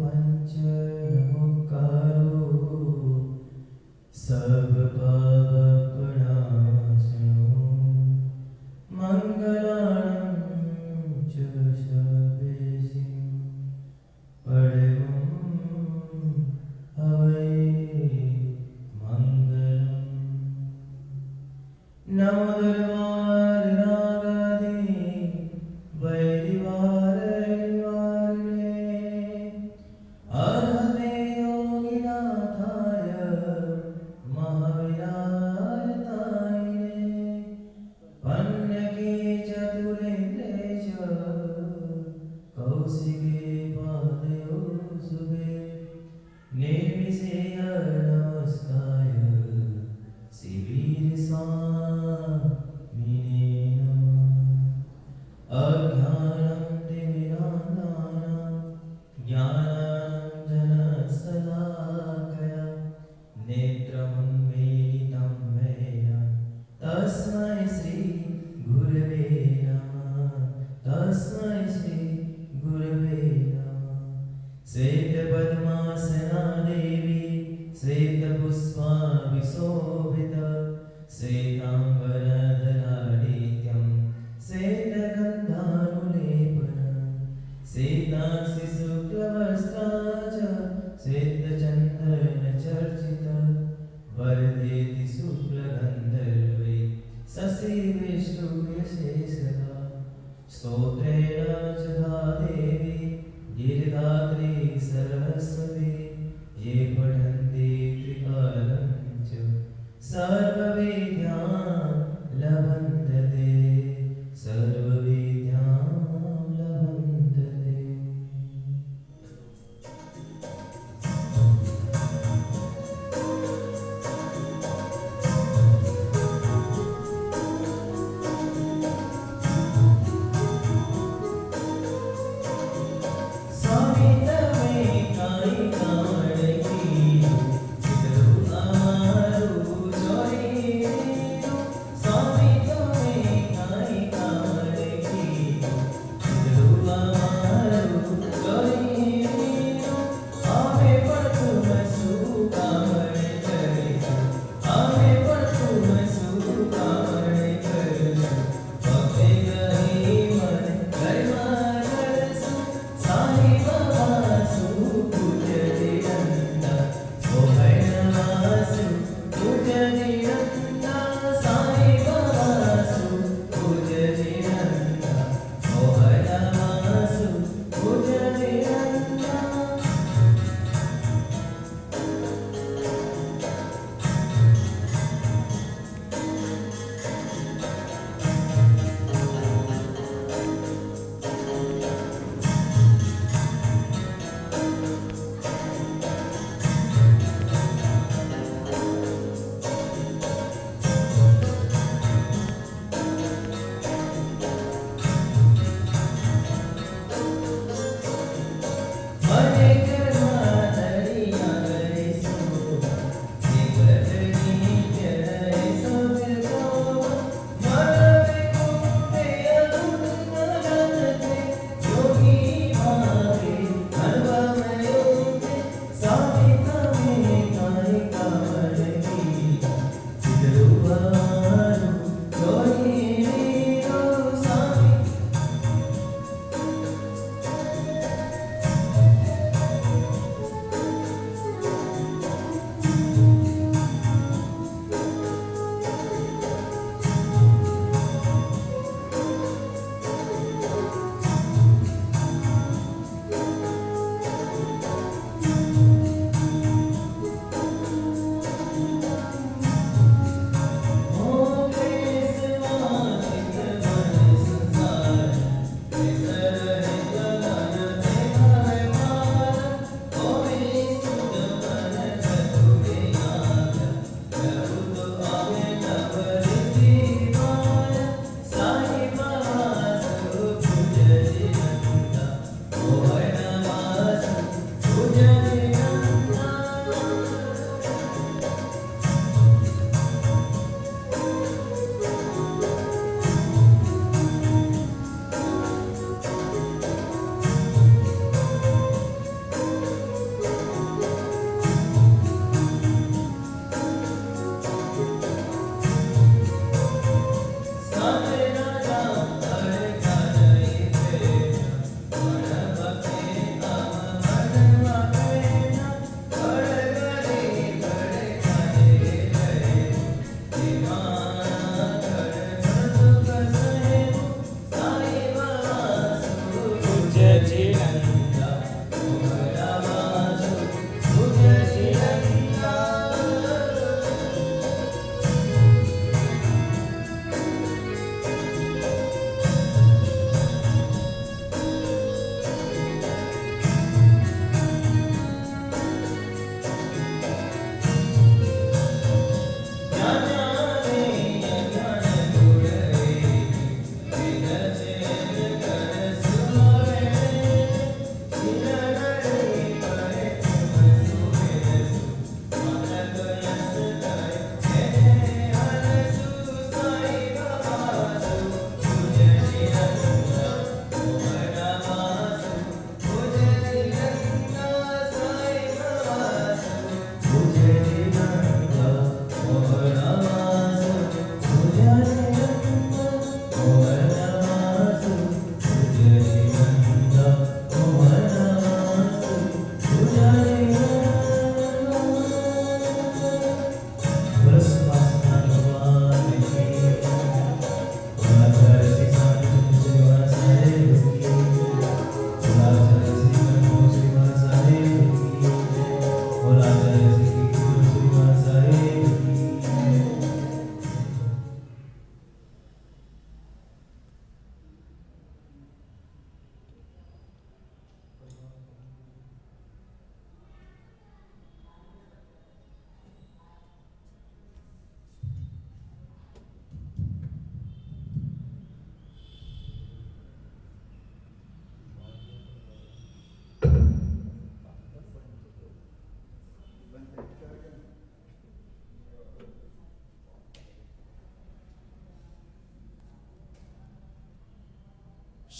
पंच नमोकारो सब पाप प्रणाशनो मंगलानं च सर्वेषां परमं हवै मंगलम्। नमो दुर्वादिनागादि वैरिवारिवारिणे अरहते योगिनाथाय महावीरायताय पन्नगे चतुरेन्द्रे च कौशिके पादयो शुभे निर्विशेय नमस्काय शिवीरस्वामिने नमः। अज्ञानं तिमिरान्धानां ज्ञानाञ्जनशलाकया नेत्रमुन्मीलितं येन तस्मै श्री गुरवे नमः। तस्मै श्री गुरवे नमः। श्वेतपद्मासना देवी श्वेतपुष्पाभिशोभिता श्वेताम्बरधरा नित्यं श्वेतगन्धानुलेपना श्वेताक्षि शुक्लवस्त्रा च श्वेतचन्दनचर्चिता वरदेति शुक्लगन्धर्वै शशिविष्णुयशेषदा स्तोत्रेण च धा देवी गिरिधात्री सरस्वती ये पठन्ति त्रिकालं च सर्वविद्यां लभन्ते सर्वविद्यां लभन्ते। स्वामी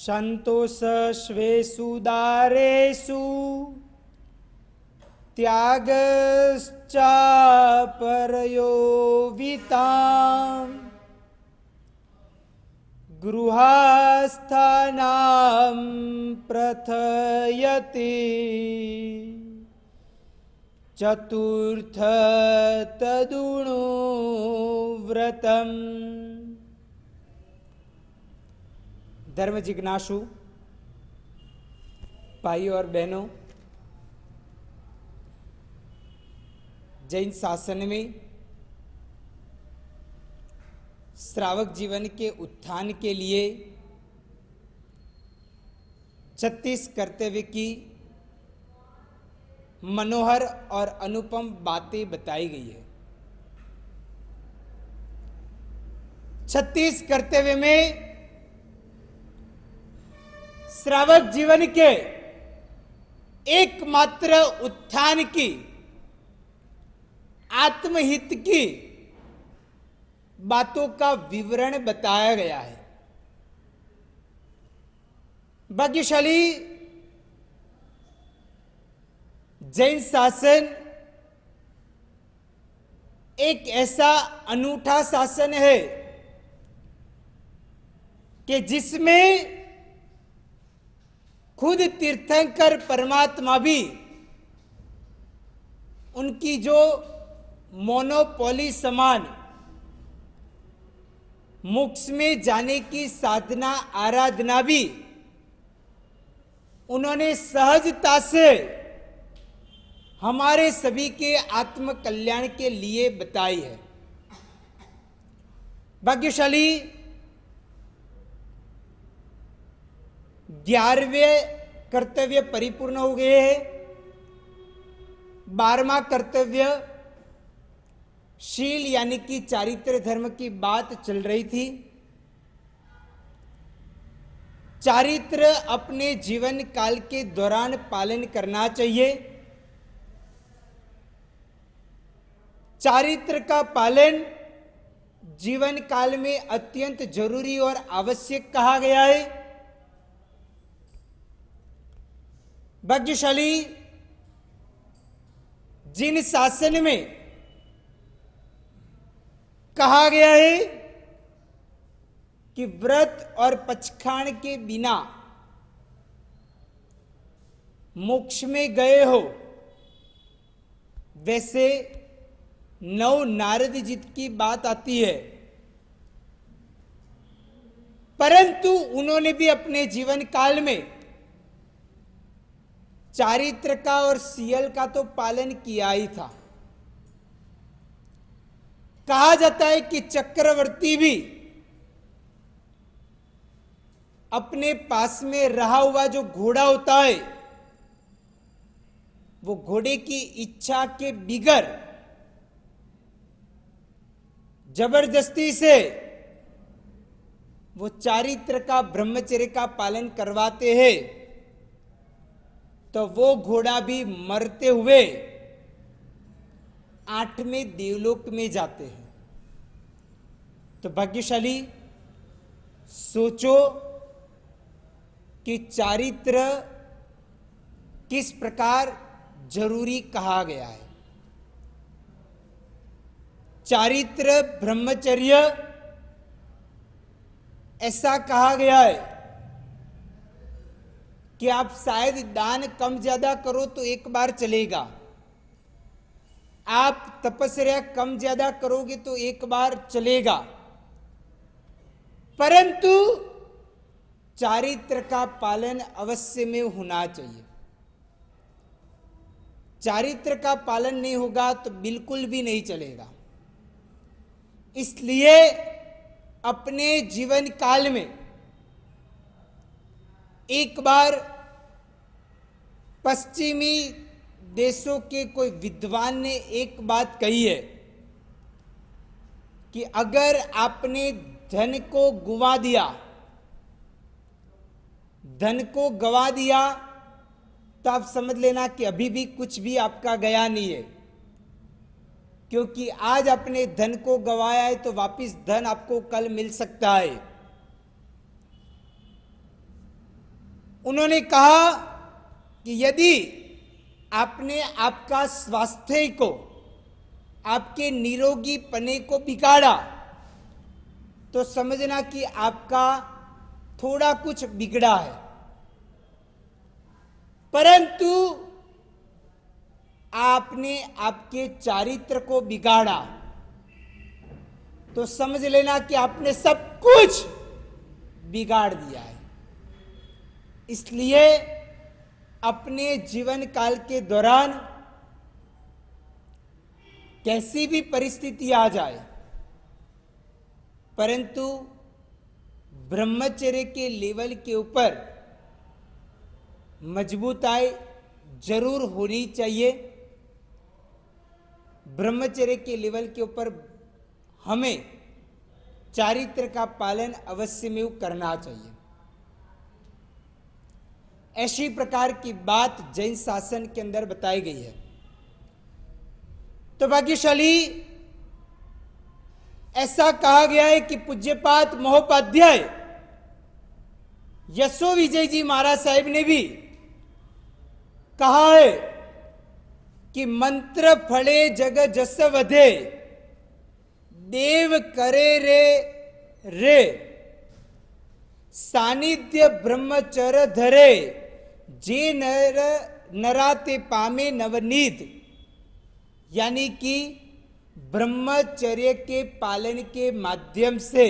संतोष स्वेषु दारेषु त्यागश्चापरयोवितां गृहस्थानां प्रथयति चतुर्थ तदुणु व्रतम्। धर्म जिज्ञासु भाइयों और बहनों, जैन शासन में श्रावक जीवन के उत्थान के लिए 36 कर्तव्य की मनोहर और अनुपम बातें बताई गई है। 36 कर्तव्य में श्रावक जीवन के एकमात्र उत्थान की, आत्महित की बातों का विवरण बताया गया है। भाग्यशाली जैन शासन एक ऐसा अनूठा शासन है कि जिसमें खुद तीर्थंकर परमात्मा भी उनकी जो मोनोपोली समान मोक्ष में जाने की साधना आराधना भी उन्होंने सहजता से हमारे सभी के आत्म कल्याण के लिए बताई है। भाग्यशाली 11वें कर्तव्य परिपूर्ण हो गए हैं। 12वां कर्तव्य शील यानी कि चारित्र धर्म की बात चल रही थी। चारित्र अपने जीवन काल के दौरान पालन करना चाहिए। चारित्र का पालन जीवन काल में अत्यंत जरूरी और आवश्यक कहा गया है। भाग्यशाली जिन शासन में कहा गया है कि व्रत और पचखाण के बिना मोक्ष में गए हो, वैसे नव नारद जी की बात आती है, परंतु उन्होंने भी अपने जीवन काल में चारित्र का और सीयल का तो पालन किया ही था। कहा जाता है कि चक्रवर्ती भी अपने पास में रहा हुआ जो घोड़ा होता है, वो घोड़े की इच्छा के बिगर जबरदस्ती से वो चारित्र का, ब्रह्मचर्य का पालन करवाते हैं, तो वो घोड़ा भी मरते हुए 8वें देवलोक में जाते हैं। तो भाग्यशाली सोचो कि चारित्र किस प्रकार जरूरी कहा गया है। चारित्र, ब्रह्मचर्य ऐसा कहा गया है कि आप शायद दान कम ज्यादा करो तो एक बार चलेगा, आप तपस्या कम ज्यादा करोगे तो एक बार चलेगा, परंतु चारित्र का पालन अवश्य में होना चाहिए। चारित्र का पालन नहीं होगा तो बिल्कुल भी नहीं चलेगा। इसलिए अपने जीवन काल में एक बार पश्चिमी देशों के कोई विद्वान ने एक बात कही है कि अगर आपने धन को गुवा दिया, धन को गवा दिया, तो आप समझ लेना कि अभी भी कुछ भी आपका गया नहीं है, क्योंकि आज आपने धन को गवाया है तो वापिस धन आपको कल मिल सकता है। उन्होंने कहा कि यदि आपने आपका स्वास्थ्य को, आपके निरोगी पने को बिगाड़ा तो समझना कि आपका थोड़ा कुछ बिगड़ा है, परंतु आपने आपके चारित्र को बिगाड़ा तो समझ लेना कि आपने सब कुछ बिगाड़ दिया है। इसलिए अपने जीवन काल के दौरान कैसी भी परिस्थिति आ जाए, परंतु ब्रह्मचर्य के लेवल के ऊपर मजबूताई जरूर होनी चाहिए। ब्रह्मचर्य के लेवल के ऊपर हमें चारित्र का पालन अवश्य में करना चाहिए। ऐसी प्रकार की बात जैन शासन के अंदर बताई गई है। तो भाग्यशाली ऐसा कहा गया है कि पूज्यपाद महोपाध्याय यशो विजय जी महाराज साहिब ने भी कहा है कि मंत्र फले जग जस वधे, देव करे रे सानिध्य ब्रह्मचर्य धरे, जे नराते पामे नवनीत। यानी कि ब्रह्मचर्य के पालन के माध्यम से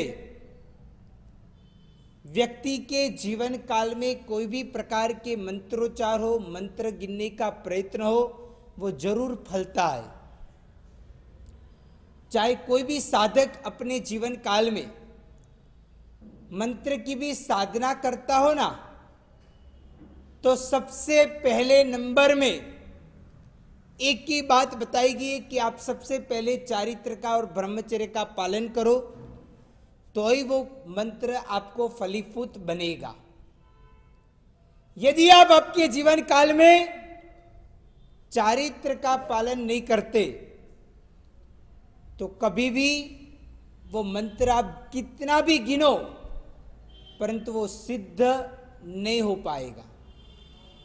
व्यक्ति के जीवन काल में कोई भी प्रकार के मंत्रोच्चार हो, मंत्र गिनने का प्रयत्न हो, वो जरूर फलता है। चाहे कोई भी साधक अपने जीवन काल में मंत्र की भी साधना करता हो ना, तो सबसे पहले नंबर में एक ही बात बताई गई है कि आप सबसे पहले चारित्र का और ब्रह्मचर्य का पालन करो, तो ही वो मंत्र आपको फलीभूत बनेगा। यदि आप आपके जीवन काल में चारित्र का पालन नहीं करते तो कभी भी वो मंत्र आप कितना भी गिनो परंतु वो सिद्ध नहीं हो पाएगा।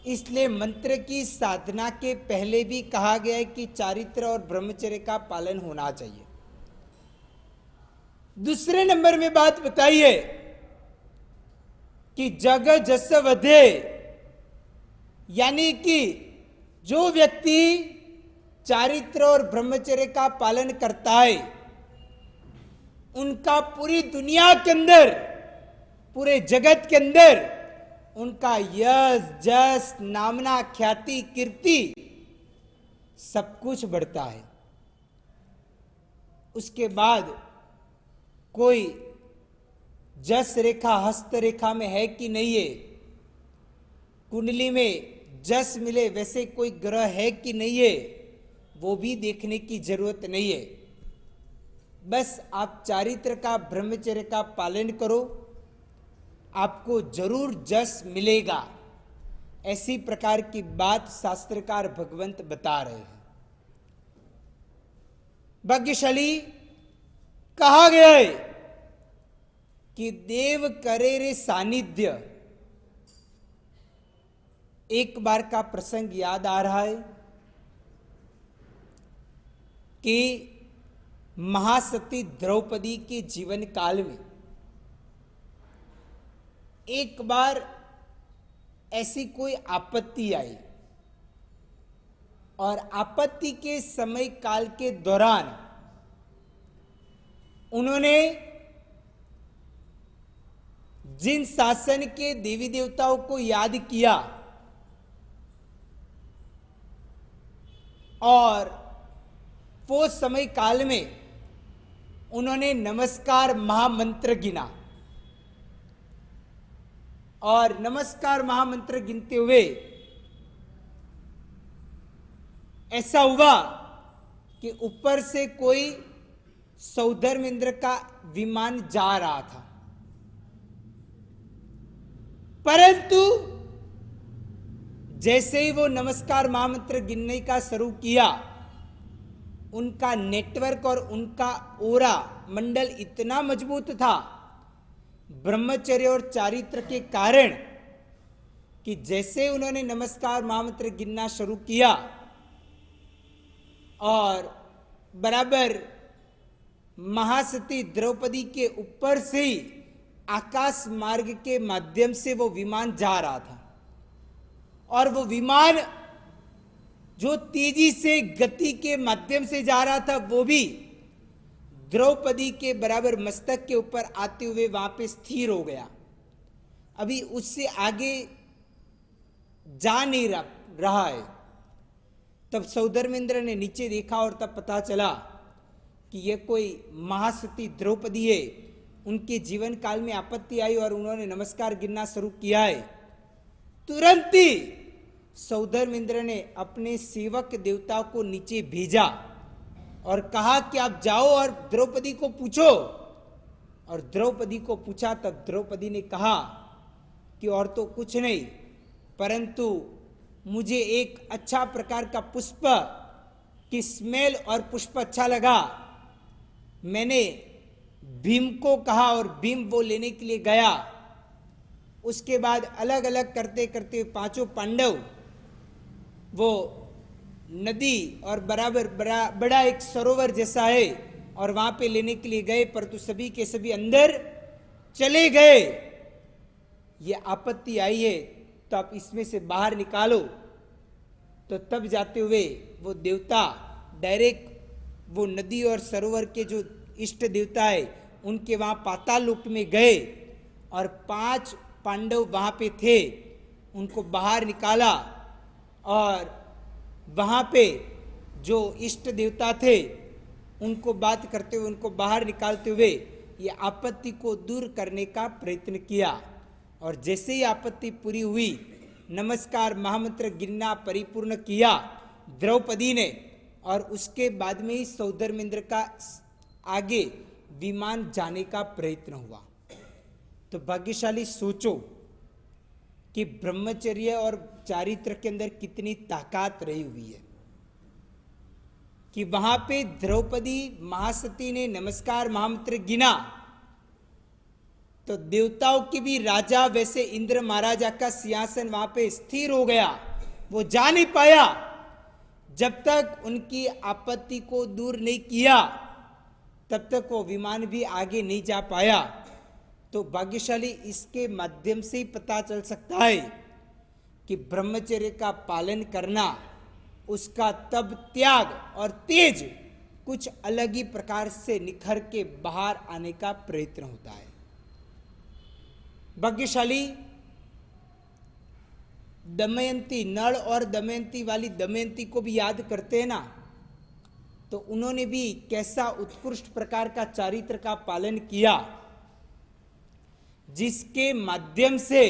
इसलिए मंत्र की साधना के पहले भी कहा गया है कि चारित्र और ब्रह्मचर्य का पालन होना चाहिए। दूसरे नंबर में बात बताइए कि जग जस वधे, यानी कि जो व्यक्ति चारित्र और ब्रह्मचर्य का पालन करता है उनका पूरी दुनिया के अंदर, पूरे जगत के अंदर उनका यश जस नामना ख्याति कीर्ति सब कुछ बढ़ता है। उसके बाद कोई जस रेखा हस्त रेखा में है कि नहीं है, कुंडली में जस मिले वैसे कोई ग्रह है कि नहीं है, वो भी देखने की जरूरत नहीं है। बस आप चारित्र का ब्रह्मचर्य का पालन करो, आपको जरूर जस मिलेगा। ऐसी प्रकार की बात शास्त्रकार भगवंत बता रहे हैं। भाग्यशाली कहा गया है कि देव करे रे सानिध्य। एक बार का प्रसंग याद आ रहा है कि महासती द्रौपदी के जीवन काल में एक बार ऐसी कोई आपत्ति आई और आपत्ति के समय काल के दौरान उन्होंने जिन शासन के देवी देवताओं को याद किया और वो समय काल में उन्होंने नमस्कार महामंत्र गिना और नमस्कार महामंत्र गिनते हुए ऐसा हुआ कि ऊपर से कोई सौधर्मेंद्र का विमान जा रहा था, परंतु जैसे ही वो नमस्कार महामंत्र गिनने का शुरू किया, उनका नेटवर्क और उनका ओरा मंडल इतना मजबूत था ब्रह्मचर्य और चारित्र के कारण कि जैसे उन्होंने नमस्कार महामंत्र गिनना शुरू किया और बराबर महासती द्रौपदी के ऊपर से ही आकाश मार्ग के माध्यम से वो विमान जा रहा था और वो विमान जो तेजी से गति के माध्यम से जा रहा था वो भी द्रौपदी के बराबर मस्तक के ऊपर आते हुए वहां पे स्थिर हो गया। अभी उससे आगे जा नहीं रहा है। तब सौधर्मेंद्र ने नीचे देखा और तब पता चला कि यह कोई महासती द्रौपदी है। उनके जीवन काल में आपत्ति आई और उन्होंने नमस्कार गिनना शुरू किया है। तुरंत ही सौधर्मेंद्र ने अपने सेवक देवता को नीचे भेजा और कहा कि आप जाओ और द्रौपदी को पूछो। और द्रौपदी को पूछा तब द्रौपदी ने कहा कि और तो कुछ नहीं, परंतु मुझे एक अच्छा प्रकार का पुष्प की स्मेल और पुष्प अच्छा लगा। मैंने भीम को कहा और भीम वो लेने के लिए गया। उसके बाद अलग अलग करते करते पांचों पांडव वो नदी और बराबर बड़ा एक सरोवर जैसा है और वहां पे लेने के लिए गए, परंतु सभी के सभी अंदर चले गए। ये आपत्ति आई है तो आप इसमें से बाहर निकालो। तो तब जाते हुए वो देवता डायरेक्ट वो नदी और सरोवर के जो इष्ट देवता है उनके वहां पाताल लोक में गए और 5 पांडव वहां पे थे, उनको बाहर निकाला और वहां पे जो इष्ट देवता थे उनको बात करते हुए उनको बाहर निकालते हुए ये आपत्ति को दूर करने का प्रयत्न किया। और जैसे ही आपत्ति पूरी हुई, नमस्कार महामंत्र गिनना परिपूर्ण किया द्रौपदी ने और उसके बाद में ही सौधर्मेंद्र का आगे विमान जाने का प्रयत्न हुआ। तो भाग्यशाली सोचो कि ब्रह्मचर्य और चारित्र के अंदर कितनी ताकत रही हुई है कि वहां पे द्रौपदी महासती ने नमस्कार महामंत्र गिना तो देवताओं के भी राजा वैसे इंद्र महाराजा का सिंहासन वहां पे स्थिर हो गया। वो जा नहीं पाया जब तक उनकी आपत्ति को दूर नहीं किया, तब तक वो विमान भी आगे नहीं जा पाया। तो भाग्यशाली इसके माध्यम से ही पता चल सकता है कि ब्रह्मचर्य का पालन करना, उसका तब त्याग और तेज कुछ अलग ही प्रकार से निखर के बाहर आने का प्रयत्न होता है। भाग्यशाली दमयंती, नल और दमयंती वाली दमयंती को भी याद करते हैं ना, तो उन्होंने भी कैसा उत्कृष्ट प्रकार का चारित्र का पालन किया जिसके माध्यम से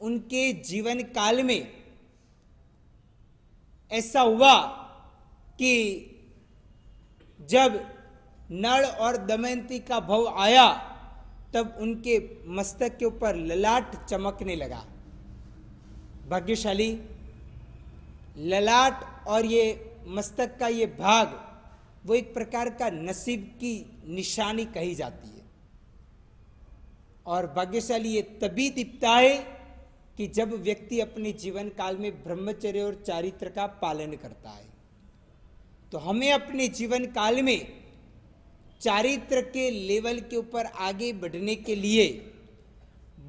उनके जीवन काल में ऐसा हुआ कि जब नल और दमयंती का भव आया तब उनके मस्तक के ऊपर ललाट चमकने लगा। भाग्यशाली ललाट और ये मस्तक का ये भाग वो एक प्रकार का नसीब की निशानी कही जाती है। और भाग्यशाली ये तभी दिखता है कि जब व्यक्ति अपने जीवन काल में ब्रह्मचर्य और चारित्र का पालन करता है। तो हमें अपने जीवन काल में चारित्र के लेवल के ऊपर आगे बढ़ने के लिए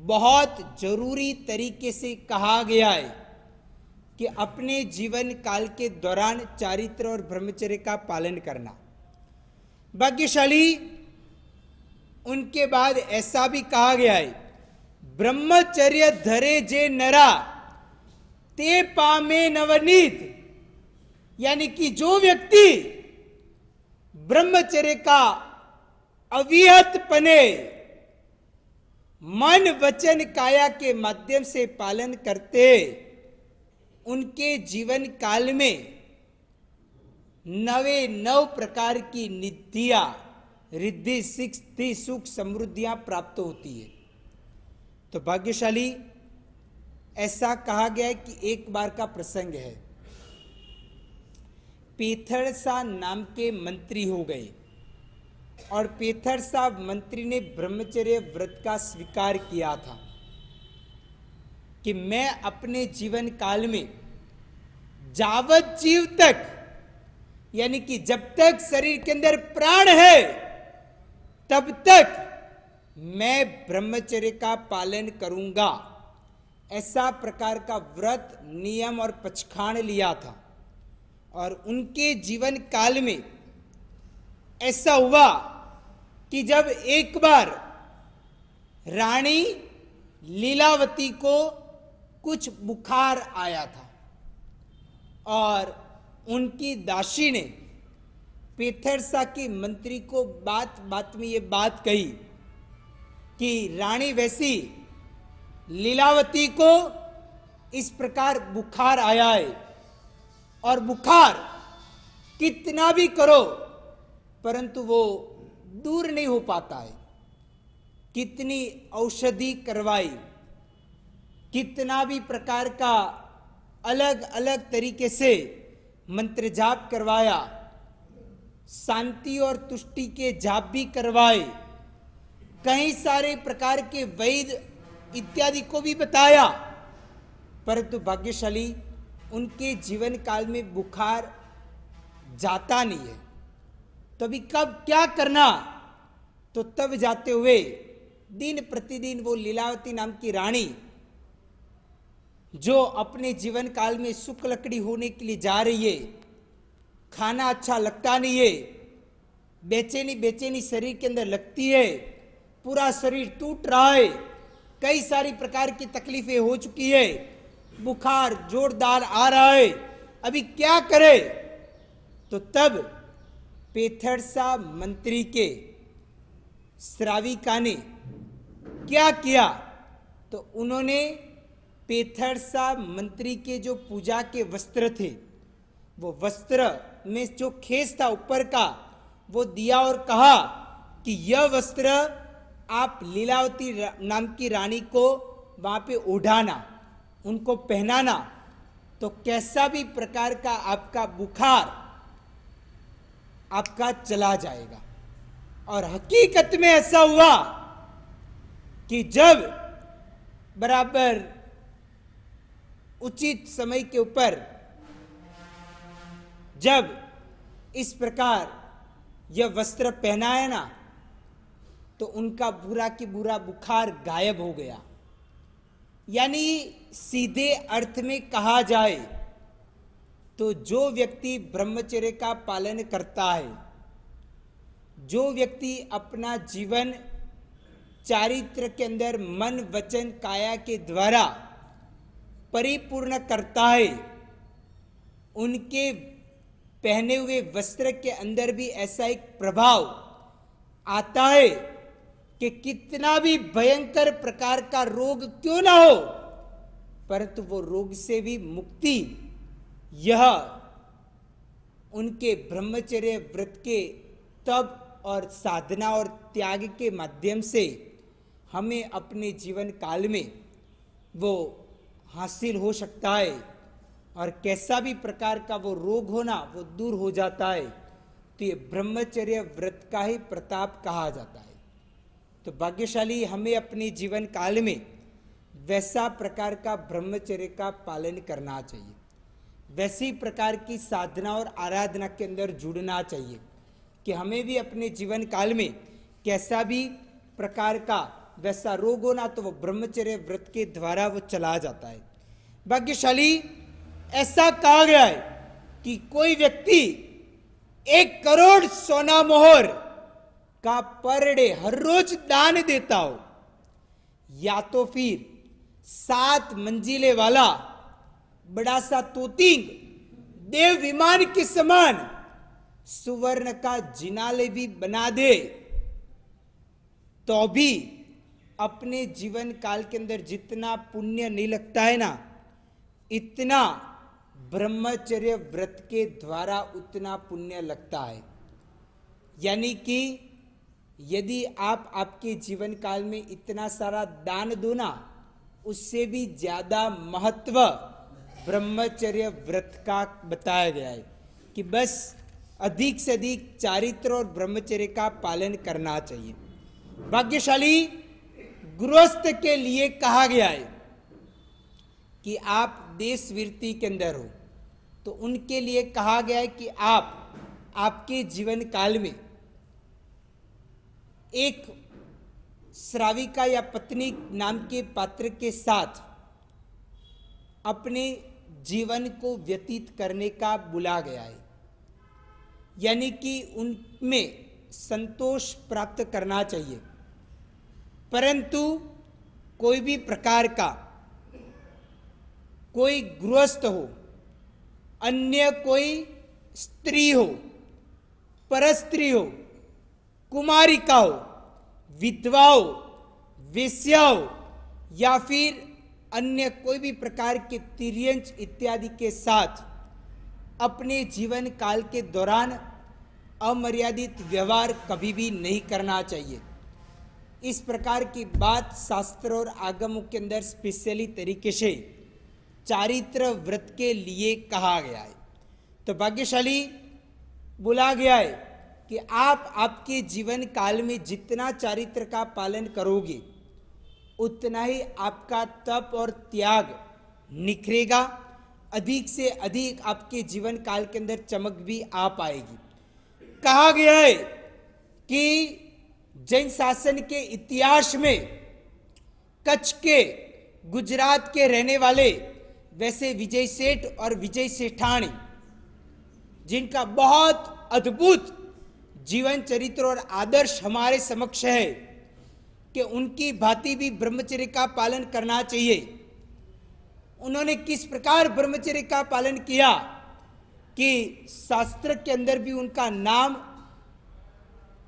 बहुत जरूरी तरीके से कहा गया है कि अपने जीवन काल के दौरान चारित्र और ब्रह्मचर्य का पालन करना। भाग्यशाली उनके बाद ऐसा भी कहा गया है, ब्रह्मचर्य धरे जे नरा ते पामे नवनीत, यानी कि जो व्यक्ति ब्रह्मचर्य का अविहतपने मन वचन काया के माध्यम से पालन करते, उनके जीवन काल में 9 प्रकार की निधियां, रिद्धि, सिद्धि, सुख, समृद्धियां प्राप्त होती है। तो भाग्यशाली ऐसा कहा गया है कि एक बार का प्रसंग है, पेथर सा नाम के मंत्री हो गए और पेथर साहब मंत्री ने ब्रह्मचर्य व्रत का स्वीकार किया था। कि मैं अपने जीवन काल में जावत जीव तक, यानी कि जब तक शरीर के अंदर प्राण है तब तक मैं ब्रह्मचर्य का पालन करूंगा, ऐसा प्रकार का व्रत, नियम और पचखाण लिया था। और उनके जीवन काल में ऐसा हुआ कि जब एक बार रानी लीलावती को कुछ बुखार आया था और उनकी दासी ने पेथरसा के मंत्री को बात बात में ये बात कही कि रानी वैसी लीलावती को इस प्रकार बुखार आया है और बुखार कितना भी करो परंतु वो दूर नहीं हो पाता है। कितनी औषधि करवाई, कितना भी प्रकार का अलग अलग तरीके से मंत्र जाप करवाया, शांति और तुष्टि के जाप भी करवाए, कई सारे प्रकार के वैद्य इत्यादि को भी बताया, परंतु भाग्यशाली उनके जीवन काल में बुखार जाता नहीं है। तो अभी कब क्या करना, तो तब जाते हुए दिन प्रतिदिन वो लीलावती नाम की रानी जो अपने जीवन काल में सुख लकड़ी होने के लिए जा रही है, खाना अच्छा लगता नहीं है, बेचैनी बेचैनी शरीर के अंदर लगती है, पूरा शरीर टूट रहा है, कई सारी प्रकार की तकलीफें हो चुकी है, बुखार जोरदार आ रहा है, अभी क्या करे। तो तब पेथरसा मंत्री के श्राविका ने क्या किया, तो उन्होंने पेथरसा मंत्री के जो पूजा के वस्त्र थे, वो वस्त्र में जो खेस था ऊपर का वो दिया और कहा कि यह वस्त्र आप लीलावती नाम की रानी को वहां पे ओढ़ाना, उनको पहनाना, तो कैसा भी प्रकार का आपका बुखार आपका चला जाएगा। और हकीकत में ऐसा हुआ कि जब बराबर उचित समय के ऊपर जब इस प्रकार यह वस्त्र पहनाया ना, तो उनका बुरा की बुरा बुखार गायब हो गया। यानी सीधे अर्थ में कहा जाए तो जो व्यक्ति ब्रह्मचर्य का पालन करता है, जो व्यक्ति अपना जीवन चारित्र के अंदर मन वचन काया के द्वारा परिपूर्ण करता है, उनके पहने हुए वस्त्र के अंदर भी ऐसा एक प्रभाव आता है कि कितना भी भयंकर प्रकार का रोग क्यों ना हो, परंतु वो रोग से भी मुक्ति यह उनके ब्रह्मचर्य व्रत के तप और साधना और त्याग के माध्यम से हमें अपने जीवन काल में वो हासिल हो सकता है। और कैसा भी प्रकार का वो रोग होना वो दूर हो जाता है। तो ये ब्रह्मचर्य व्रत का ही प्रताप कहा जाता है। तो भाग्यशाली हमें अपने जीवन काल में वैसा प्रकार का ब्रह्मचर्य का पालन करना चाहिए, वैसी प्रकार की साधना और आराधना के अंदर जुड़ना चाहिए कि हमें भी अपने जीवन काल में कैसा भी प्रकार का वैसा रोग होना तो वो ब्रह्मचर्य व्रत के द्वारा वो चला जाता है। भाग्यशाली ऐसा कहा गया है कि कोई व्यक्ति 1 करोड़ सोना मोहर का पर डे हर रोज दान देता हो, या तो फिर 7 मंजिले वाला बड़ा सा तोतिंग देव विमान के समान सुवर्ण का जिनाले भी बना दे, तो भी अपने जीवन काल के अंदर जितना पुण्य नहीं लगता है ना, इतना ब्रह्मचर्य व्रत के द्वारा उतना पुण्य लगता है। यानी कि यदि आप आपके जीवन काल में इतना सारा दान दो ना, उससे भी ज्यादा महत्व ब्रह्मचर्य व्रत का बताया गया है कि बस अधिक से अधिक चारित्र और ब्रह्मचर्य का पालन करना चाहिए। भाग्यशाली गृहस्थ के लिए कहा गया है कि आप देशवीरती के अंदर हो, तो उनके लिए कहा गया है कि आप आपके जीवन काल में एक श्राविका या पत्नी नाम के पात्र के साथ अपने जीवन को व्यतीत करने का बुला गया है, यानी कि उनमें संतोष प्राप्त करना चाहिए। परंतु कोई भी प्रकार का कोई गृहस्थ हो, अन्य कोई स्त्री हो, परस्त्री हो, कुमारिका हो, विधवा हो, वेश्या हो, या फिर अन्य कोई भी प्रकार के तिर्यंच इत्यादि के साथ अपने जीवन काल के दौरान अमर्यादित व्यवहार कभी भी नहीं करना चाहिए। इस प्रकार की बात शास्त्र और आगमों के अंदर स्पेशली तरीके से चारित्र व्रत के लिए कहा गया है। तो भाग्यशाली बोला गया है कि आप आपके जीवन काल में जितना चारित्र का पालन करोगे उतना ही आपका तप और त्याग निखरेगा, अधिक से अधिक आपके जीवन काल के अंदर चमक भी आ पाएगी। कहा गया है कि जैन शासन के इतिहास में कच्छ के, गुजरात के रहने वाले वैसे विजय सेठ और विजय सेठानी, जिनका बहुत अद्भुत जीवन चरित्र और आदर्श हमारे समक्ष है कि उनकी भांति भी ब्रह्मचर्य का पालन करना चाहिए। उन्होंने किस प्रकार ब्रह्मचर्य का पालन किया कि शास्त्र के अंदर भी उनका नाम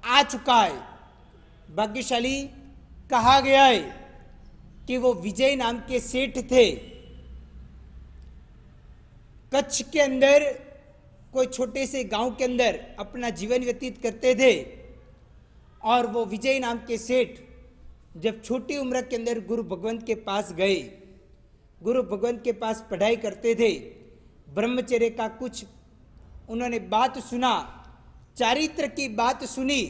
आ चुका है। भाग्यशाली कहा गया है कि वो विजय नाम के सेठ थे। कच्छ के अंदर कोई छोटे से गांव के अंदर अपना जीवन व्यतीत करते थे, और वो विजय नाम के सेठ जब छोटी उम्र के अंदर गुरु भगवंत के पास गए, गुरु भगवंत के पास पढ़ाई करते थे, ब्रह्मचर्य का कुछ उन्होंने बात सुना, चारित्र की बात सुनी,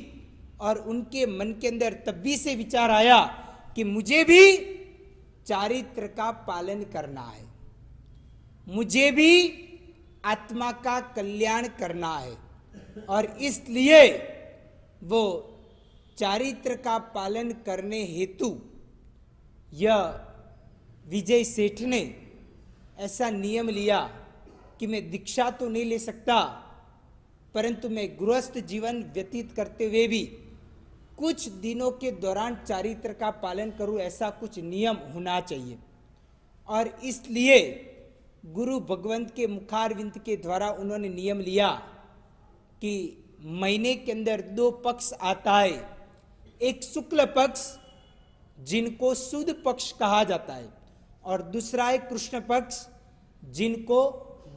और उनके मन के अंदर तभी से विचार आया कि मुझे भी चारित्र का पालन करना है, मुझे भी आत्मा का कल्याण करना है। और इसलिए वो चारित्र का पालन करने हेतु यह विजय सेठ ने ऐसा नियम लिया कि मैं दीक्षा तो नहीं ले सकता, परंतु मैं गृहस्थ जीवन व्यतीत करते हुए भी कुछ दिनों के दौरान चारित्र का पालन करूं, ऐसा कुछ नियम होना चाहिए। और इसलिए गुरु भगवंत के मुखारविंद के द्वारा उन्होंने नियम लिया कि महीने के अंदर 2 पक्ष आता है, एक शुक्ल पक्ष जिनको सुद पक्ष कहा जाता है, और दूसरा है कृष्ण पक्ष जिनको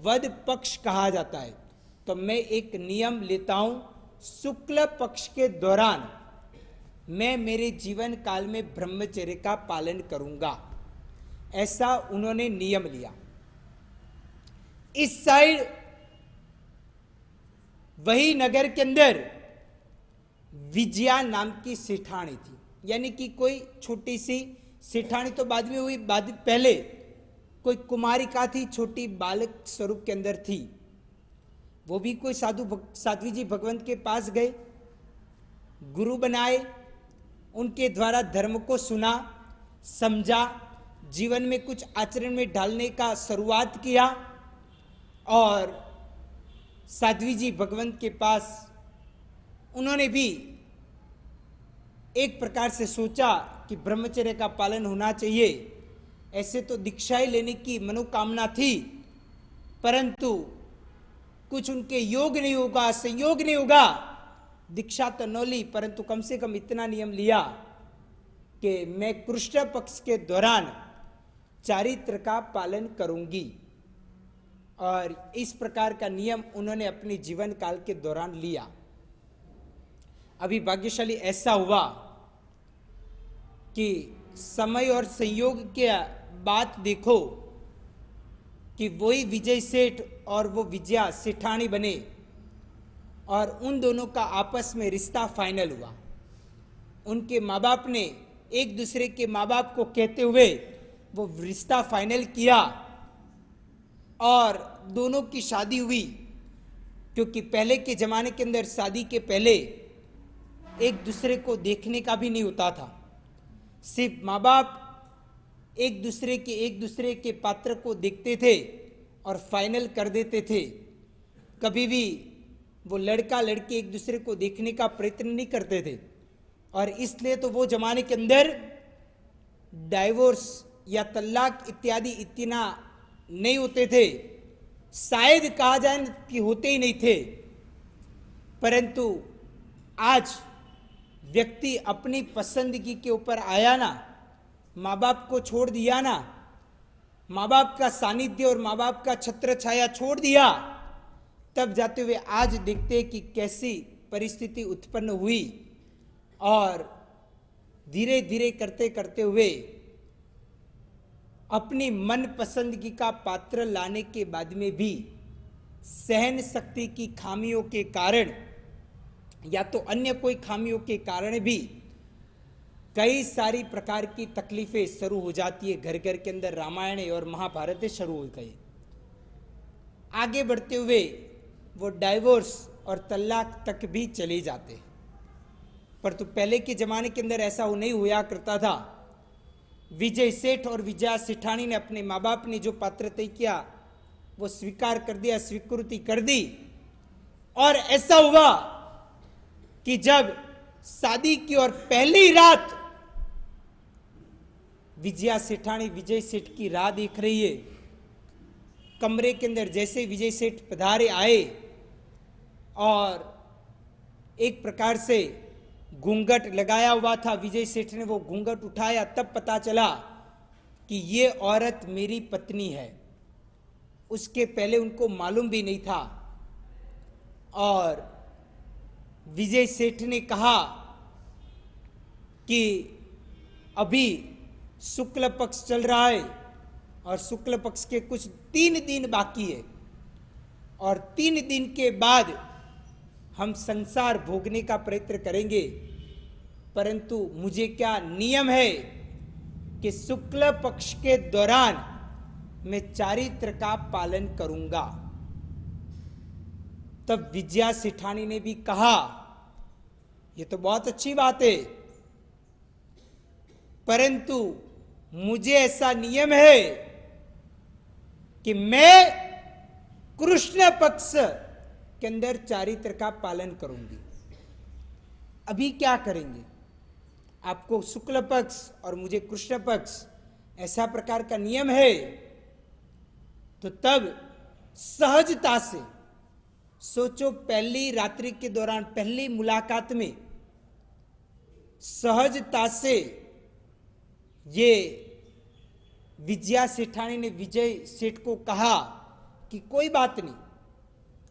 वद पक्ष कहा जाता है। तो मैं एक नियम लेता हूं, शुक्ल पक्ष के दौरान मैं मेरे जीवन काल में ब्रह्मचर्य का पालन करूंगा, ऐसा उन्होंने नियम लिया। इस साइड वही नगर के अंदर विजया नाम की सेठानी थी, यानी कि कोई छोटी सी सेठानी तो बाद में हुई, पहले कोई कुमारिका थी, छोटी बालक स्वरूप के अंदर थी। वो भी कोई साध्वी जी भगवंत के पास गए, गुरु बनाए, उनके द्वारा धर्म को सुना, समझा, जीवन में कुछ आचरण में डालने का शुरुआत किया, और साध्वी जी भगवंत के पास उन्होंने भी एक प्रकार से सोचा कि ब्रह्मचर्य का पालन होना चाहिए। ऐसे तो दीक्षा ही लेने की मनोकामना थी, परंतु कुछ उनके योग नहीं होगा, संयोग नहीं होगा, दीक्षा तो न ली, परंतु कम से कम इतना नियम लिया कि मैं कृष्ण पक्ष के दौरान चारित्र का पालन करूंगी। और इस प्रकार का नियम उन्होंने अपने जीवन काल के दौरान लिया। अभी भाग्यशाली ऐसा हुआ कि समय और संयोग के बात देखो कि वही विजय सेठ और वो विजया सेठानी बने, और उन दोनों का आपस में रिश्ता फाइनल हुआ। उनके माँ बाप ने एक दूसरे के माँ बाप को कहते हुए वो रिश्ता फाइनल किया और दोनों की शादी हुई, क्योंकि पहले के जमाने के अंदर शादी के पहले एक दूसरे को देखने का भी नहीं होता था। सिर्फ माँ बाप एक दूसरे के पात्र को देखते थे और फाइनल कर देते थे। कभी भी वो लड़का लड़की एक दूसरे को देखने का प्रयत्न नहीं करते थे, और इसलिए तो वो जमाने के अंदर डाइवोर्स या तलाक इत्यादि इतना नहीं होते थे, शायद कहा जाए कि होते ही नहीं थे। परंतु आज व्यक्ति अपनी पसंदगी के ऊपर आया ना, माँ बाप को छोड़ दिया ना, माँ बाप का सानिध्य और माँ बाप का छत्र छाया छोड़ दिया, तब जाते हुए आज देखते हैं कि कैसी परिस्थिति उत्पन्न हुई। और धीरे धीरे करते करते हुए अपनी मन पसंदगी का पात्र लाने के बाद में भी सहन शक्ति की खामियों के कारण या तो अन्य कोई खामियों के कारण भी कई सारी प्रकार की तकलीफें शुरू हो जाती है। घर घर के अंदर रामायण और महाभारत शुरू हो गए। आगे बढ़ते हुए वो डाइवोर्स और तलाक तक भी चले जाते। पर तो पहले के जमाने के अंदर ऐसा नहीं हुआ करता था। विजय सेठ और विजया सेठानी ने अपने माँ बाप ने जो पात्र तय किया वो स्वीकार कर दिया, स्वीकृति कर दी। और ऐसा हुआ कि जब शादी की और पहली रात विजया सेठानी विजय सेठ की राह देख रही है, कमरे के अंदर जैसे विजय सेठ पधारे आए और एक प्रकार से घूंघट लगाया हुआ था, विजय सेठ ने वो घूंघट उठाया, तब पता चला कि ये औरत मेरी पत्नी है। उसके पहले उनको मालूम भी नहीं था। और विजय सेठ ने कहा कि अभी शुक्ल पक्ष चल रहा है और शुक्ल पक्ष के कुछ 3 दिन बाकी है, और 3 दिन के बाद हम संसार भोगने का प्रयत्न करेंगे। परंतु मुझे क्या नियम है कि शुक्ल पक्ष के दौरान मैं चारित्र का पालन करूंगा। तब विजया सेठानी ने भी कहा ये तो बहुत अच्छी बात है, परंतु मुझे ऐसा नियम है कि मैं कृष्ण पक्ष के अंदर चारित्र का पालन करूंगी। अभी क्या करेंगे? आपको शुक्ल पक्ष और मुझे कृष्ण पक्ष, ऐसा प्रकार का नियम है। तो तब सहजता से सोचो, पहली रात्रि के दौरान, पहली मुलाकात में सहजता से ये विजया सेठानी ने विजय सेठ को कहा कि कोई बात नहीं,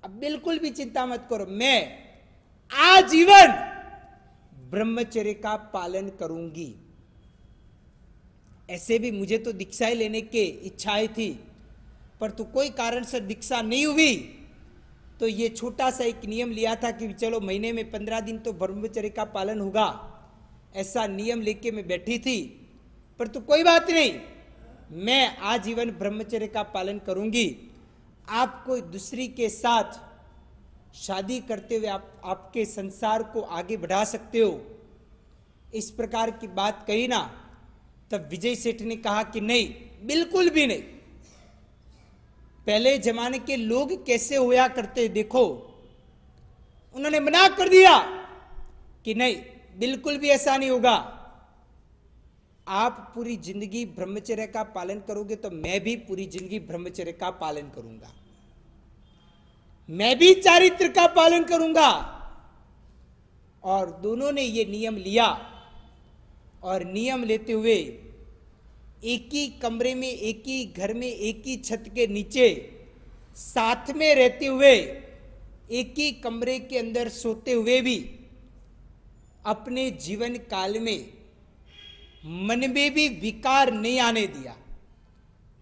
अब बिल्कुल भी चिंता मत करो, मैं आजीवन ब्रह्मचर्य का पालन करूंगी। ऐसे भी मुझे तो दीक्षा लेने की इच्छाएं थी, पर तो कोई कारण से दीक्षा नहीं हुई। तो ये छोटा सा एक नियम लिया था कि चलो महीने में 15 दिन तो ब्रह्मचर्य का पालन होगा, ऐसा नियम लेके मैं बैठी थी। पर तो कोई बात नहीं, मैं आजीवन ब्रह्मचर्य का पालन करूंगी। आप कोई दूसरी के साथ शादी करते हुए आपके संसार को आगे बढ़ा सकते हो, इस प्रकार की बात कही ना। तब विजय सेठ ने कहा कि नहीं, बिल्कुल भी नहीं। पहले जमाने के लोग कैसे होया करते देखो, उन्होंने मना कर दिया कि नहीं, बिल्कुल भी ऐसा नहीं होगा। आप पूरी जिंदगी ब्रह्मचर्य का पालन करोगे तो मैं भी पूरी जिंदगी ब्रह्मचर्य का पालन करूंगा, मैं भी चारित्र का पालन करूंगा। और दोनों ने ये नियम लिया, और नियम लेते हुए एक ही कमरे में, एक ही घर में, एक ही छत के नीचे साथ में रहते हुए, एक ही कमरे के अंदर सोते हुए भी अपने जीवन काल में मन में भी विकार नहीं आने दिया।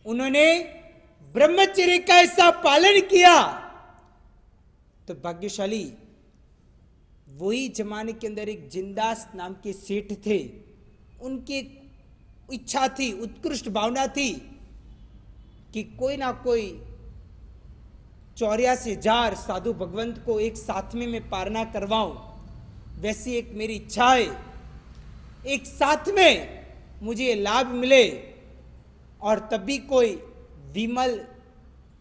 उन्होंने ब्रह्मचर्य का ऐसा पालन किया। तो भाग्यशाली वही जमाने के अंदर एक जिंदास नाम के सेठ थे। उनकी इच्छा थी, उत्कृष्ट भावना थी कि कोई ना कोई 84,000 साधु भगवंत को एक साथ में मैं पारना करवाऊं, वैसी एक मेरी इच्छा है। एक साथ में मुझे ये लाभ मिले। और तब भी कोई विमल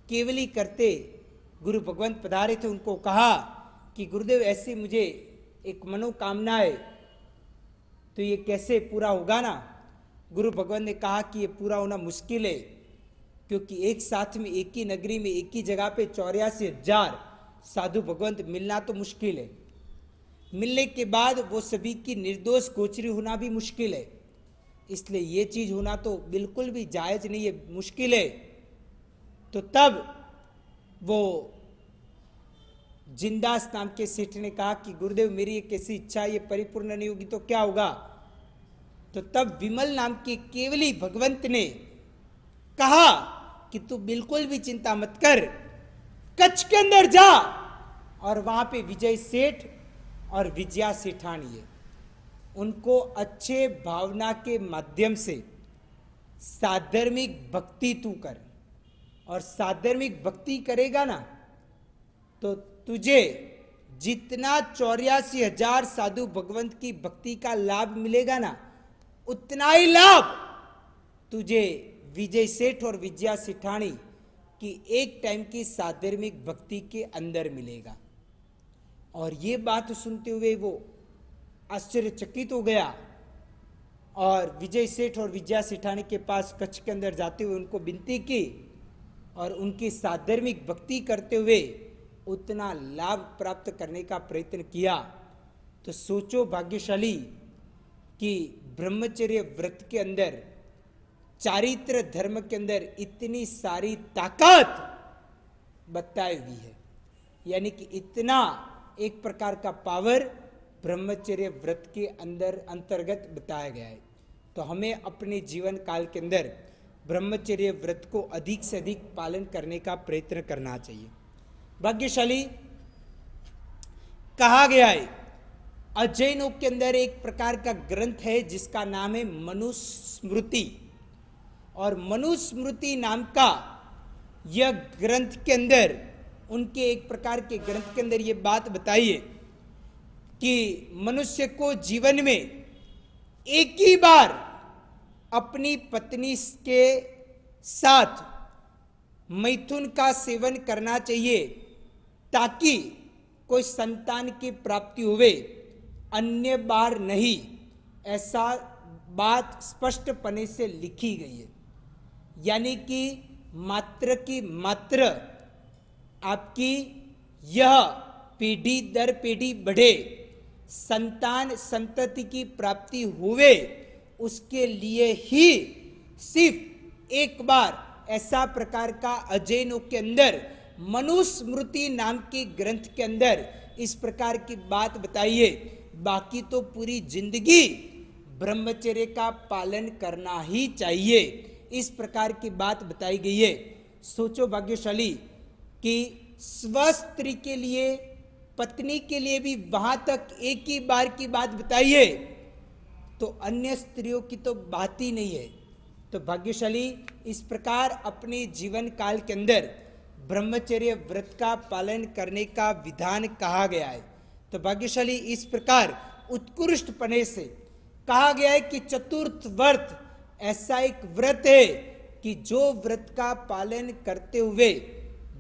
केवली करते गुरु भगवंत पधारे थे, उनको कहा कि गुरुदेव ऐसी मुझे एक मनोकामना है, तो ये कैसे पूरा होगा ना। गुरु भगवंत ने कहा कि ये पूरा होना मुश्किल है, क्योंकि एक साथ में एक ही नगरी में एक ही जगह पे 84,000 साधु भगवंत मिलना तो मुश्किल है। मिलने के बाद वो सभी की निर्दोष गोचरी होना भी मुश्किल है। इसलिए ये चीज होना तो बिल्कुल भी जायज नहीं है, मुश्किल है। तो तब वो जिंदास नाम के सेठ ने कहा कि गुरुदेव मेरी एक ऐसी इच्छा ये परिपूर्ण नहीं होगी तो क्या होगा। तो तब विमल नाम के केवली भगवंत ने कहा कि तू बिल्कुल भी चिंता मत कर, कच्छ के अंदर जा और वहां पे विजय सेठ और विजया सेठानी है, उनको अच्छे भावना के माध्यम से साधर्मिक भक्ति तू कर। और साधर्मिक भक्ति करेगा ना तो तुझे जितना 84,000 साधु भगवंत की भक्ति का लाभ मिलेगा ना, उतना ही लाभ तुझे विजय सेठ और विजया सेठानी की एक टाइम की साधर्मिक भक्ति के अंदर मिलेगा। और ये बात सुनते हुए वो आश्चर्यचकित हो गया और विजय सेठ और विजया सेठानी के पास कच्छ के अंदर जाते हुए उनको विनती की और उनकी साधर्मिक भक्ति करते हुए उतना लाभ प्राप्त करने का प्रयत्न किया। तो सोचो भाग्यशाली कि ब्रह्मचर्य व्रत के अंदर, चारित्र धर्म के अंदर इतनी सारी ताकत बताई हुई है, यानी कि इतना एक प्रकार का पावर ब्रह्मचर्य व्रत के अंदर अंतर्गत बताया गया है। तो हमें अपने जीवन काल के अंदर ब्रह्मचर्य व्रत को अधिक से अधिक पालन करने का प्रयत्न करना चाहिए। भाग्यशाली कहा गया है, अजैनों के अंदर एक प्रकार का ग्रंथ है जिसका नाम है मनुस्मृति। और मनुस्मृति नाम का यह ग्रंथ के अंदर, उनके एक प्रकार के ग्रंथ के अंदर यह बात बताई है कि मनुष्य को जीवन में एक ही बार अपनी पत्नी के साथ मैथुन का सेवन करना चाहिए ताकि कोई संतान की प्राप्ति हुए, अन्य बार नहीं। ऐसा बात स्पष्टपने से लिखी गई है, यानी कि मात्र की मात्र आपकी यह पीढ़ी दर पीढ़ी बढ़े, संतान संतति की प्राप्ति हुए, उसके लिए ही सिर्फ एक बार ऐसा प्रकार का अजैनों के अंदर मनुस्मृति नाम के ग्रंथ के अंदर इस प्रकार की बात बताई है। बाकी तो पूरी जिंदगी ब्रह्मचर्य का पालन करना ही चाहिए, इस प्रकार की बात बताई गई है। सोचो भाग्यशाली कि स्वस्त्री के लिए, पत्नी के लिए भी वहां तक एक ही बार की बात बताई है, तो अन्य स्त्रियों की तो बात ही नहीं है। तो भाग्यशाली इस प्रकार अपने जीवन काल के अंदर ब्रह्मचर्य व्रत का पालन करने का विधान कहा गया है। तो भाग्यशाली इस प्रकार उत्कृष्टपने से कहा गया है कि चतुर्थ व्रत ऐसा एक व्रत है कि जो व्रत का पालन करते हुए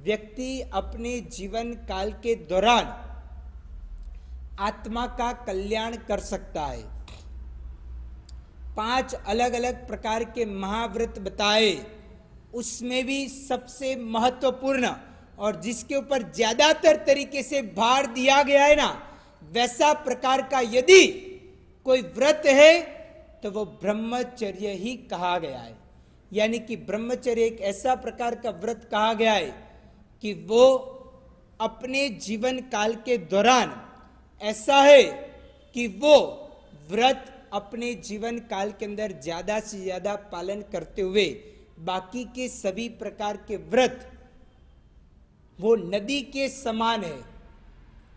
व्यक्ति अपने जीवन काल के दौरान आत्मा का कल्याण कर सकता है। 5 अलग अलग प्रकार के महाव्रत बताए, उसमें भी सबसे महत्वपूर्ण और जिसके ऊपर ज्यादातर तरीके से भार दिया गया है ना, वैसा प्रकार का यदि कोई व्रत है तो वो ब्रह्मचर्य ही कहा गया है। यानी कि ब्रह्मचर्य एक ऐसा प्रकार का व्रत कहा गया है कि वो अपने जीवन काल के दौरान ऐसा है कि वो व्रत अपने जीवन काल के अंदर ज्यादा से ज्यादा पालन करते हुए बाकी के सभी प्रकार के व्रत वो नदी के समान है,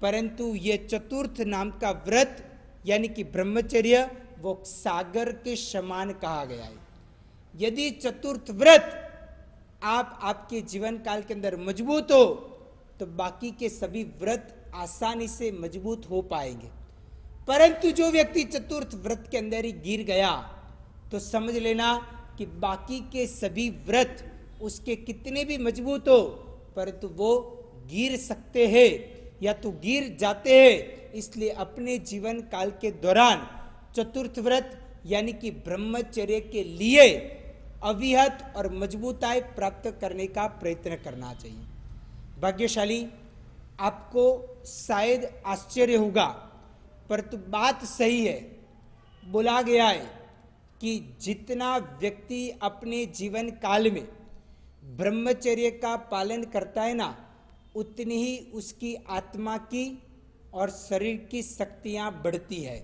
परंतु ये चतुर्थ नाम का व्रत यानी कि ब्रह्मचर्य वो सागर के समान कहा गया है। यदि चतुर्थ व्रत आप आपके जीवन काल के अंदर मजबूत हो तो बाकी के सभी व्रत आसानी से मजबूत हो पाएंगे। परंतु जो व्यक्ति चतुर्थ व्रत के अंदर ही गिर गया तो समझ लेना कि बाकी के सभी व्रत उसके कितने भी मजबूत हो परंतु वो गिर सकते हैं या तो गिर जाते हैं। इसलिए अपने जीवन काल के दौरान चतुर्थ व्रत यानी कि ब्रह्मचर्य के लिए अविहत और मजबूताई प्राप्त करने का प्रयत्न करना चाहिए। भाग्यशाली, आपको शायद आश्चर्य होगा परंतु बात सही है। बोला गया है कि जितना व्यक्ति अपने जीवन काल में ब्रह्मचर्य का पालन करता है ना, उतनी ही उसकी आत्मा की और शरीर की शक्तियां बढ़ती है।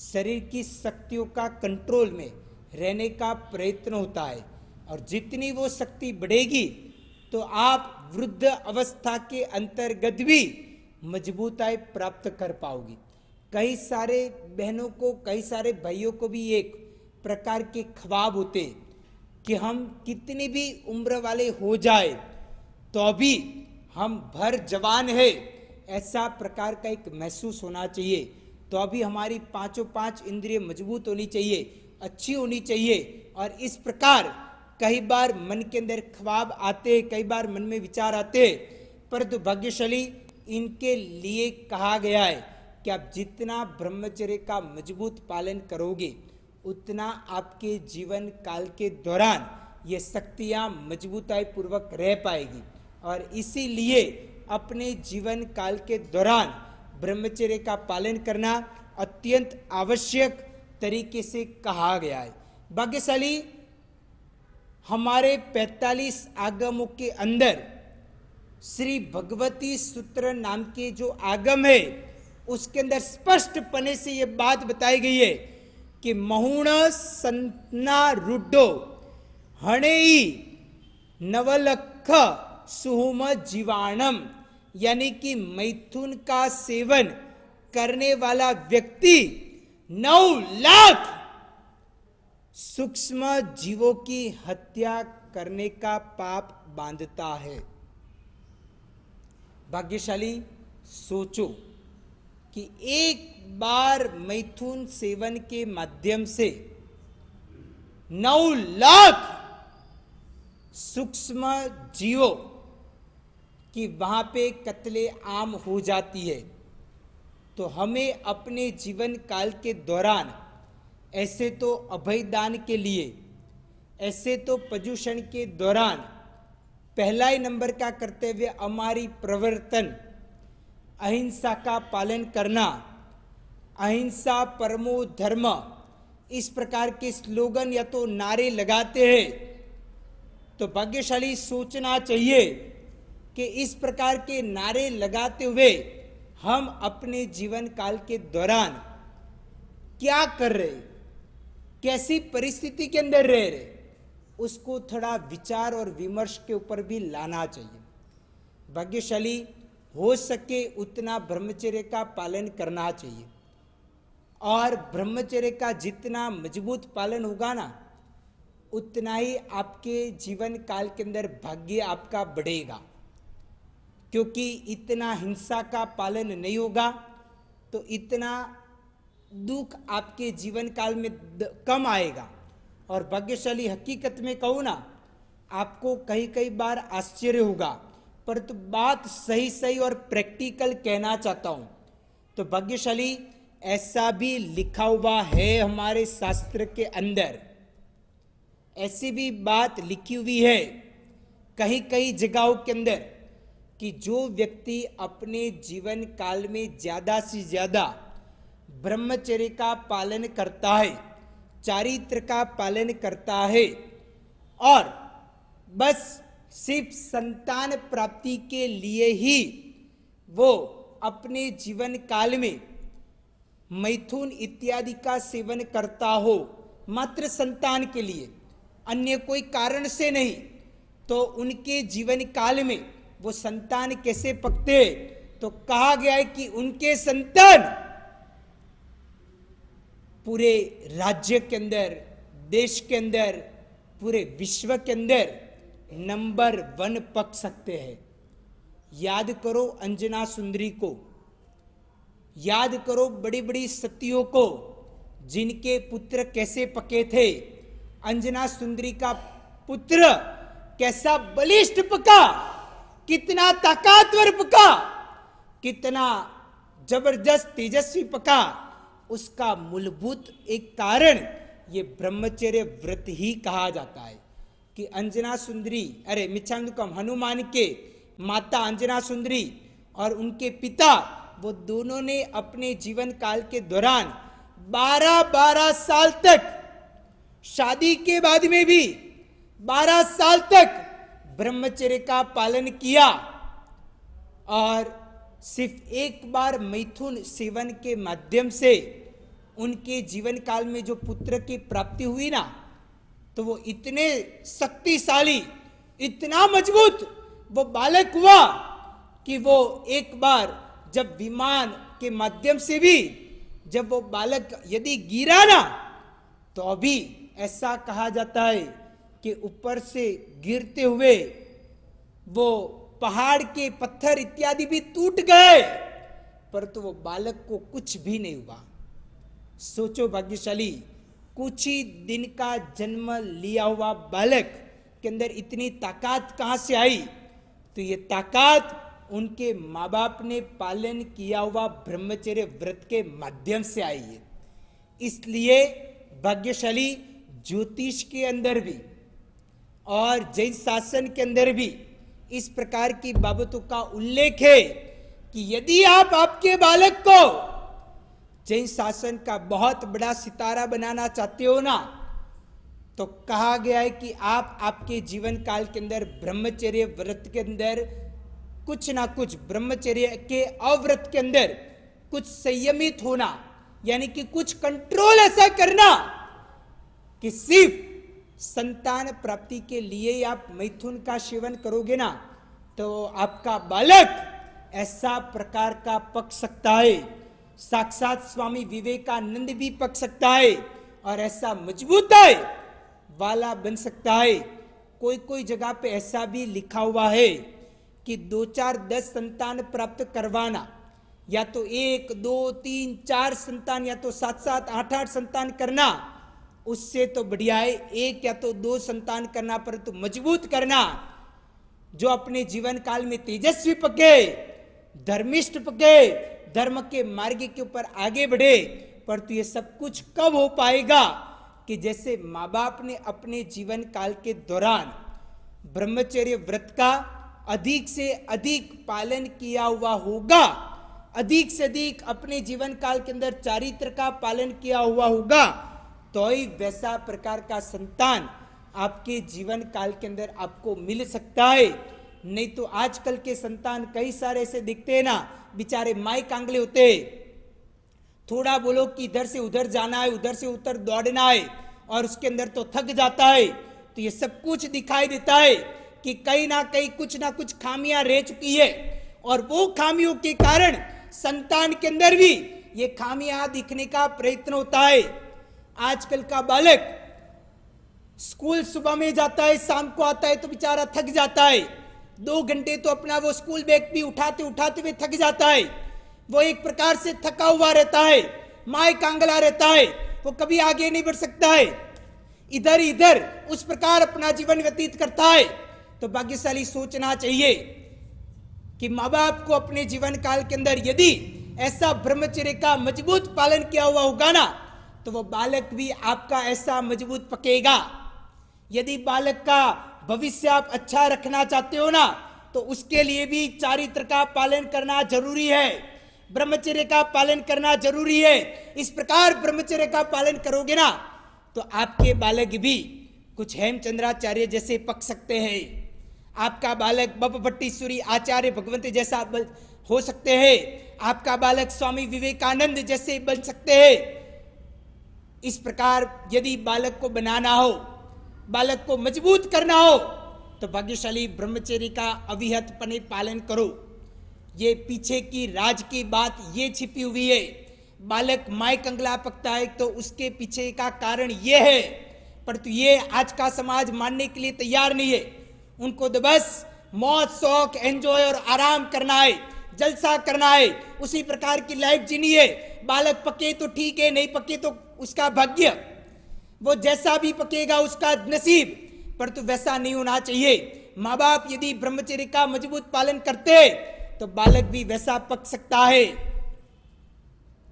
शरीर की शक्तियों का कंट्रोल में रहने का प्रयत्न होता है और जितनी वो शक्ति बढ़ेगी तो आप वृद्ध अवस्था के अंतर्गत भी मजबूताई प्राप्त कर पाओगी। कई सारे बहनों को, कई सारे भाइयों को भी एक प्रकार के ख्वाब होते कि हम कितनी भी उम्र वाले हो जाए तो अभी हम भर जवान है, ऐसा प्रकार का एक महसूस होना चाहिए। तो अभी हमारी पांचों पांच इंद्रिय मजबूत होनी चाहिए, अच्छी होनी चाहिए। और इस प्रकार कई बार मन के अंदर ख्वाब आते, कई बार मन में विचार आते, परंतु भाग्यशाली इनके लिए कहा गया है कि आप जितना ब्रह्मचर्य का मजबूत पालन करोगे उतना आपके जीवन काल के दौरान ये शक्तियाँ मजबूताई पूर्वक रह पाएगी। और इसीलिए अपने जीवन काल के दौरान ब्रह्मचर्य का पालन करना अत्यंत आवश्यक तरीके से कहा गया है। भाग्यशाली, हमारे 45 आगमों के अंदर श्री भगवती सूत्र नाम के जो आगम है उसके अंदर स्पष्टपने से ये बात बताई गई है कि महुण संतना रुडो हणेई नवलख सुहुम जीवाणम, यानी कि मैथुन का सेवन करने वाला व्यक्ति 9 लाख सूक्ष्म जीवों की हत्या करने का पाप बांधता है। भाग्यशाली, सोचो कि एक बार मैथुन सेवन के माध्यम से 9 लाख सूक्ष्म जीवों कि वहाँ पे कत्ले आम हो जाती है। तो हमें अपने जीवन काल के दौरान ऐसे तो अभयदान के लिए, ऐसे तो पर्युषण के दौरान पहला ही नंबर का कर्तव्य हमारी प्रवर्तन अहिंसा का पालन करना, अहिंसा परमो धर्म, इस प्रकार के स्लोगन या तो नारे लगाते हैं। तो भाग्यशाली सोचना चाहिए कि इस प्रकार के नारे लगाते हुए हम अपने जीवन काल के दौरान क्या कर रहे, कैसी परिस्थिति के अंदर रह रहे, उसको थोड़ा विचार और विमर्श के ऊपर भी लाना चाहिए। भाग्यशाली, हो सके उतना ब्रह्मचर्य का पालन करना चाहिए और ब्रह्मचर्य का जितना मजबूत पालन होगा ना उतना ही आपके जीवन काल के अंदर भाग्य आपका बढ़ेगा। क्योंकि इतना हिंसा का पालन नहीं होगा तो इतना दुख आपके जीवन काल में कम आएगा। और भाग्यशाली, हकीकत में कहूँ ना, आपको कई बार आश्चर्य होगा, परंतु बात सही सही और प्रैक्टिकल कहना चाहता हूँ। तो भाग्यशाली, ऐसा भी लिखा हुआ है हमारे शास्त्र के अंदर, ऐसी भी बात लिखी हुई है कई जगहों के अंदर कि जो व्यक्ति अपने जीवन काल में ज्यादा से ज्यादा ब्रह्मचर्य का पालन करता है, चारित्र का पालन करता है और बस सिर्फ संतान प्राप्ति के लिए ही वो अपने जीवन काल में मैथुन इत्यादि का सेवन करता हो, मात्र संतान के लिए, अन्य कोई कारण से नहीं, तो उनके जीवन काल में वो संतान कैसे पकते? तो कहा गया है कि उनके संतान पूरे राज्य के अंदर, देश के अंदर, पूरे विश्व के अंदर नंबर 1 पक सकते हैं। याद करो अंजना सुंदरी को, याद करो बड़ी बड़ी सतियों को जिनके पुत्र कैसे पके थे। अंजना सुंदरी का पुत्र कैसा बलिष्ठ पका, कितना ताकतवर पका, कितना जबरदस्त तेजस्वी पका। उसका मूलभूत एक कारण ये ब्रह्मचर्य व्रत ही कहा जाता है कि अंजना सुंदरी, अरे मिच्छामिदुक्कम, हनुमान के माता अंजना सुंदरी और उनके पिता, वो दोनों ने अपने जीवन काल के दौरान 12-12 साल तक, शादी के बाद में भी 12 साल तक ब्रह्मचर्य का पालन किया। और सिर्फ एक बार मैथुन सेवन के माध्यम से उनके जीवन काल में जो पुत्र की प्राप्ति हुई ना, तो वो इतने शक्तिशाली, इतना मजबूत वो बालक हुआ कि वो एक बार जब विमान के माध्यम से भी जब वो बालक यदि गिरा ना, तो अभी ऐसा कहा जाता है कि ऊपर से गिरते हुए वो पहाड़ के पत्थर इत्यादि भी टूट गए, परंतु वो बालक को कुछ भी नहीं हुआ। सोचो भाग्यशाली, कुछ ही दिन का जन्म लिया हुआ बालक के अंदर इतनी ताकत कहां से आई? तो ये ताकत उनके माँ बाप ने पालन किया हुआ ब्रह्मचर्य व्रत के माध्यम से आई है। इसलिए भाग्यशाली ज्योतिष के अंदर भी और जैन शासन के अंदर भी इस प्रकार की बाबतों का उल्लेख है कि यदि आप आपके बालक को जैन शासन का बहुत बड़ा सितारा बनाना चाहते हो ना, तो कहा गया है कि आप आपके जीवन काल के अंदर ब्रह्मचर्य व्रत के अंदर कुछ ना कुछ, ब्रह्मचर्य के अव्रत के अंदर कुछ संयमित होना, यानी कि कुछ कंट्रोल ऐसा करना कि सिर्फ संतान प्राप्ति के लिए आप मैथुन का सेवन करोगे ना, तो आपका बालक ऐसा प्रकार का पक सकता है, साक्षात स्वामी विवेकानंद भी पक सकता है और ऐसा मजबूत है वाला बन सकता है। कोई कोई जगह पे ऐसा भी लिखा हुआ है कि 2, 4, 10 संतान प्राप्त करवाना, या तो 1, 2, 3, 4 संतान, या तो 7, 7, 8, 8 संतान करना, उससे तो बढ़िया है 1 या तो 2 संतान करना, परंतु मजबूत करना, जो अपने जीवन काल में तेजस्वी पके, धर्मिष्ठ पके, धर्म के मार्ग के ऊपर आगे बढ़े। परंतु ये सब कुछ कब हो पाएगा कि जैसे माँ बाप ने अपने जीवन काल के दौरान ब्रह्मचर्य व्रत का अधिक से अधिक पालन किया हुआ होगा, अधिक से अधिक अपने जीवन काल के अंदर चारित्र का पालन किया हुआ होगा, तो ही वैसा प्रकार का संतान आपके जीवन काल के अंदर आपको मिल सकता है। नहीं तो आजकल के संतान कई सारे ऐसे दिखते हैं ना, बेचारे माई कांगले होते, थोड़ा बोलो कि इधर से उधर जाना है, उधर से उधर दौड़ना है, और उसके अंदर तो थक जाता है। तो ये सब कुछ दिखाई देता है कि कहीं ना कहीं कुछ ना कुछ खामियां रह चुकी है, और वो खामियों के कारण संतान के अंदर भी ये खामियां दिखने का प्रयत्न होता है। आजकल का बालक स्कूल सुबह में जाता है, शाम को आता है तो बेचारा थक जाता है, 2 घंटे तो अपना वो स्कूल बैग भी उठाते उठाते हुए थक जाता है, वो एक प्रकार से थका हुआ रहता है, माय कांगला रहता है, वो कभी आगे नहीं बढ़ सकता है, इधर इधर उस प्रकार अपना जीवन व्यतीत करता है। तो भाग्यशाली सोचना चाहिए कि माँ बाप को अपने जीवन काल के अंदर यदि ऐसा ब्रह्मचर्य का मजबूत पालन किया हुआ होगा ना, तो वो बालक भी आपका ऐसा मजबूत पकेगा। यदि बालक का भविष्य आप अच्छा रखना चाहते हो ना, तो उसके लिए भी चारित्र का पालन करना जरूरी है, ब्रह्मचर्य का पालन करना जरूरी है। इस प्रकार ब्रह्मचर्य का पालन करोगे ना, तो आपके बालक भी कुछ हेमचंद्राचार्य जैसे पक सकते हैं, आपका बालक बप भट्टीश्वरी आचार्य भगवंत जैसा हो सकते हैं, आपका बालक स्वामी विवेकानंद जैसे बन सकते हैं। इस प्रकार यदि बालक को बनाना हो, बालक को मजबूत करना हो, तो भाग्यशाली ब्रह्मचर्य का अविहतपने पालन करो। ये पीछे की राज की बात ये छिपी हुई है। बालक माय कंगला पकता है तो उसके पीछे का कारण ये है, परंतु ये आज का समाज मानने के लिए तैयार नहीं है। उनको तो बस मौज शौक एंजॉय और आराम करना है, जलसा करना है, उसी प्रकार की लाइफ जीनी है। बालक पके तो ठीक है, नहीं पके तो उसका भाग्य, वो जैसा भी पकेगा उसका नसीब, परंतु वैसा नहीं होना चाहिए। माँ बाप यदि ब्रह्मचर्य का मजबूत पालन करते तो बालक भी वैसा पक सकता है।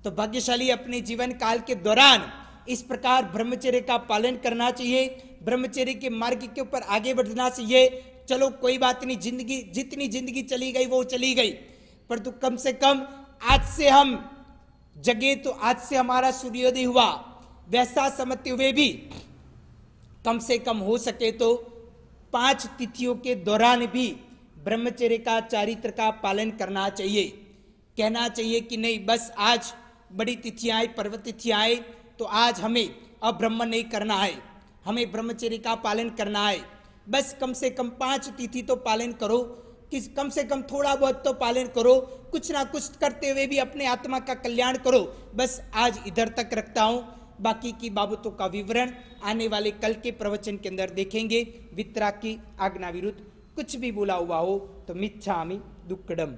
तो भाग्यशाली अपने जीवन काल के दौरान इस प्रकार ब्रह्मचर्य का पालन करना चाहिए, ब्रह्मचर्य के मार्ग के ऊपर आगे बढ़ना चाहिए। चलो कोई बात नहीं, जिंदगी जितनी जिंदगी चली गई वो चली गई, परंतु कम से कम आज से हम जगे तो आज से हमारा सूर्योदय हुआ, वैसा समझते हुए भी कम से कम हो सके तो 5 तिथियों के दौरान भी ब्रह्मचर्य का चारित्र का पालन करना चाहिए। कहना चाहिए कि नहीं बस आज बड़ी तिथियां आई, पर्व तिथियां आई, तो आज हमें अब्रह्मण नहीं करना है, हमें ब्रह्मचर्य का पालन करना है। बस कम से कम 5 तिथि तो पालन करो, कि कम से कम थोड़ा बहुत तो पालन करो, कुछ ना कुछ करते हुए भी अपने आत्मा का कल्याण करो। बस आज इधर तक रखता हूँ, बाकी की बाबतों का विवरण आने वाले कल के प्रवचन के अंदर देखेंगे। वितरा की आज्ञा विरुद्ध कुछ भी बोला हुआ हो तो मिच्छामि दुक्कडम।